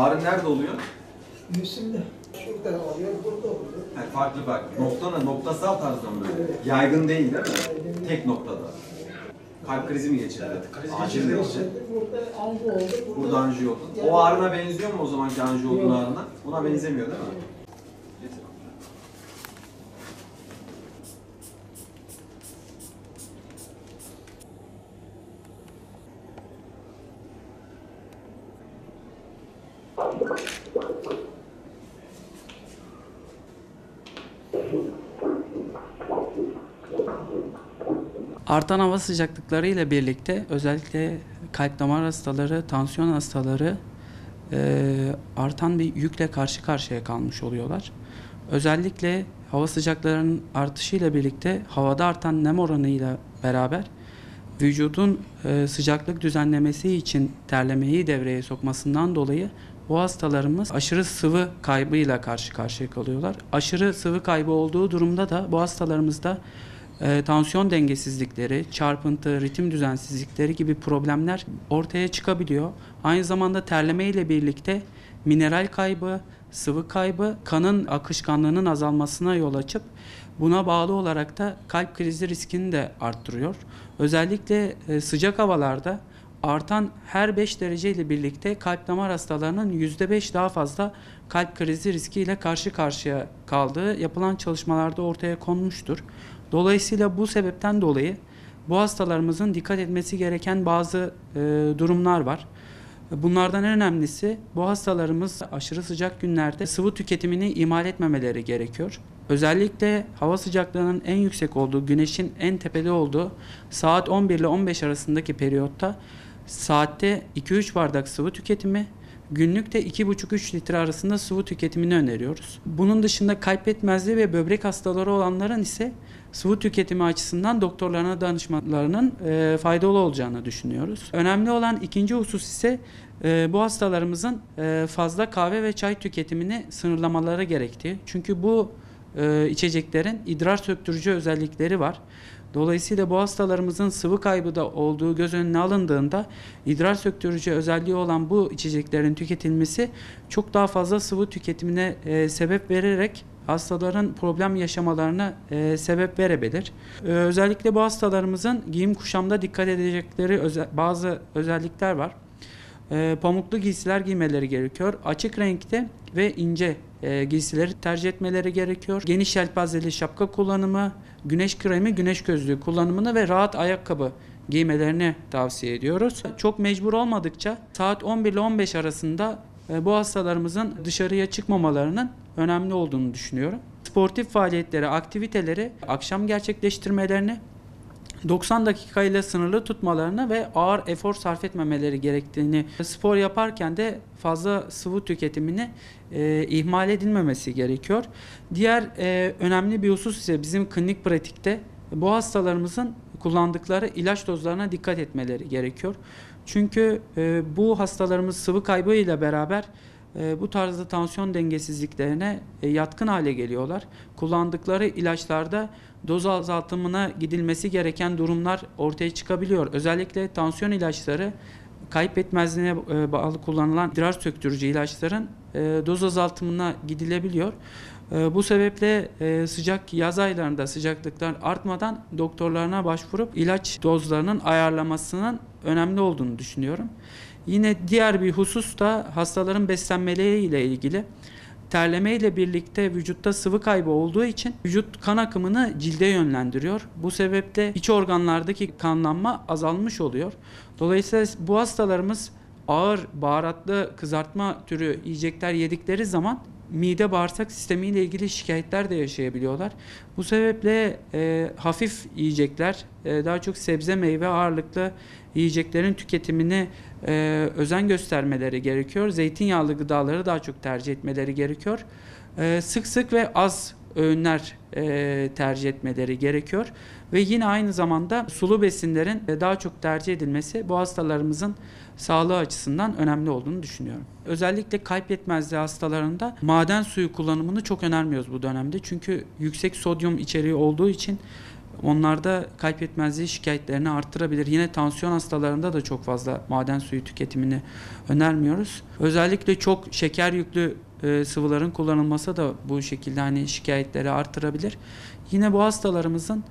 Ağrı nerede oluyor? Göğsümde. Şurada oluyor, burada oluyor. Yani farklı farklı. Noktasal tarzda mı böyle? Evet. Yaygın değil mi? Yaygın. Tek noktada. Kalp krizi mi geçirdi? Evet, kriz Acil geçirdi. mi? Burada anjiyo oldu. Burada anjiyo oldu. Yani- O ağrına benziyor mu o zamanki anjiyo olduğun Yok. ağrına? Ona benzemiyor değil mi? Artan hava sıcaklıkları ile birlikte özellikle kalp damar hastaları, tansiyon hastaları artan bir yükle karşı karşıya kalmış oluyorlar. Özellikle hava sıcaklarının artışıyla birlikte havada artan nem oranıyla beraber vücudun sıcaklık düzenlemesi için terlemeyi devreye sokmasından dolayı bu hastalarımız aşırı sıvı kaybıyla karşı karşıya kalıyorlar. Aşırı sıvı kaybı olduğu durumda da bu hastalarımızda tansiyon dengesizlikleri, çarpıntı, ritim düzensizlikleri gibi problemler ortaya çıkabiliyor. Aynı zamanda terleme ile birlikte mineral kaybı, sıvı kaybı, kanın akışkanlığının azalmasına yol açıp buna bağlı olarak da kalp krizi riskini de arttırıyor. Özellikle sıcak havalarda artan her 5 derece ile birlikte kalp damar hastalarının %5 daha fazla kalp krizi riskiyle karşı karşıya kaldığı yapılan çalışmalarda ortaya konmuştur. Dolayısıyla bu sebepten dolayı bu hastalarımızın dikkat etmesi gereken bazı durumlar var. Bunlardan en önemlisi bu hastalarımız aşırı sıcak günlerde sıvı tüketimini ihmal etmemeleri gerekiyor. Özellikle hava sıcaklığının en yüksek olduğu, güneşin en tepede olduğu saat 11 ile 15 arasındaki periyotta saatte 2-3 bardak sıvı tüketimi, günlükte 2,5-3 litre arasında sıvı tüketimini öneriyoruz. Bunun dışında kalp yetmezliği ve böbrek hastaları olanların ise sıvı tüketimi açısından doktorlarına danışmalarının faydalı olacağını düşünüyoruz. Önemli olan ikinci husus ise bu hastalarımızın fazla kahve ve çay tüketimini sınırlamaları gerektiği. Çünkü bu içeceklerin idrar söktürücü özellikleri var. Dolayısıyla bu hastalarımızın sıvı kaybı da olduğu göz önüne alındığında idrar söktürücü özelliği olan bu içeceklerin tüketilmesi çok daha fazla sıvı tüketimine sebep vererek hastaların problem yaşamalarına sebep verebilir. Özellikle bu hastalarımızın giyim kuşamda dikkat edecekleri bazı özellikler var. Pamuklu giysiler giymeleri gerekiyor. Açık renkte ve ince giysileri tercih etmeleri gerekiyor. Geniş yelpazeli şapka kullanımı, güneş kremi, güneş gözlüğü kullanımını ve rahat ayakkabı giymelerini tavsiye ediyoruz. Çok mecbur olmadıkça saat 11 ile 15 arasında bu hastalarımızın dışarıya çıkmamalarının önemli olduğunu düşünüyorum. Sportif faaliyetleri, aktiviteleri akşam gerçekleştirmelerini, 90 dakika ile sınırlı tutmalarını ve ağır efor sarf etmemeleri gerektiğini, spor yaparken de fazla sıvı tüketimini ihmal edilmemesi gerekiyor. Diğer önemli bir husus ise bizim klinik pratikte bu hastalarımızın kullandıkları ilaç dozlarına dikkat etmeleri gerekiyor. Çünkü bu hastalarımız sıvı kaybı ile beraber bu tarzda tansiyon dengesizliklerine yatkın hale geliyorlar. Kullandıkları ilaçlarda doz azaltımına gidilmesi gereken durumlar ortaya çıkabiliyor. Özellikle tansiyon ilaçları kalp yetmezliğine bağlı kullanılan idrar söktürücü ilaçların doz azaltımına gidilebiliyor. Bu sebeple sıcak yaz aylarında sıcaklıklar artmadan doktorlarına başvurup ilaç dozlarının ayarlamasının önemli olduğunu düşünüyorum. Yine diğer bir husus da hastaların beslenmeleri ile ilgili. Terleme ile birlikte vücutta sıvı kaybı olduğu için vücut kan akımını cilde yönlendiriyor. Bu sebeple iç organlardaki kanlanma azalmış oluyor. Dolayısıyla bu hastalarımız ağır baharatlı kızartma türü yiyecekler yedikleri zaman mide bağırsak sistemiyle ilgili şikayetler de yaşayabiliyorlar. Bu sebeple hafif yiyecekler, daha çok sebze meyve ağırlıklı yiyeceklerin tüketimini özen göstermeleri gerekiyor. Zeytinyağlı gıdaları daha çok tercih etmeleri gerekiyor. Sık sık ve az öğünler tercih etmeleri gerekiyor. Ve yine aynı zamanda sulu besinlerin daha çok tercih edilmesi bu hastalarımızın sağlığı açısından önemli olduğunu düşünüyorum. Özellikle kalp yetmezliği hastalarında maden suyu kullanımını çok önermiyoruz bu dönemde. Çünkü yüksek sodyum içeriği olduğu için Onlarda kalp yetmezliği şikayetlerini arttırabilir. Yine tansiyon hastalarında da çok fazla maden suyu tüketimini önermiyoruz. Özellikle çok şeker yüklü sıvıların kullanılması da bu şekilde hani şikayetleri arttırabilir. Yine bu hastalarımızın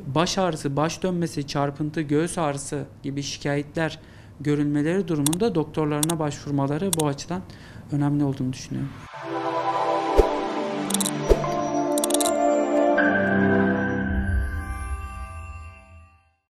baş ağrısı, baş dönmesi, çarpıntı, göğüs ağrısı gibi şikayetler görülmeleri durumunda doktorlarına başvurmaları bu açıdan önemli olduğunu düşünüyorum.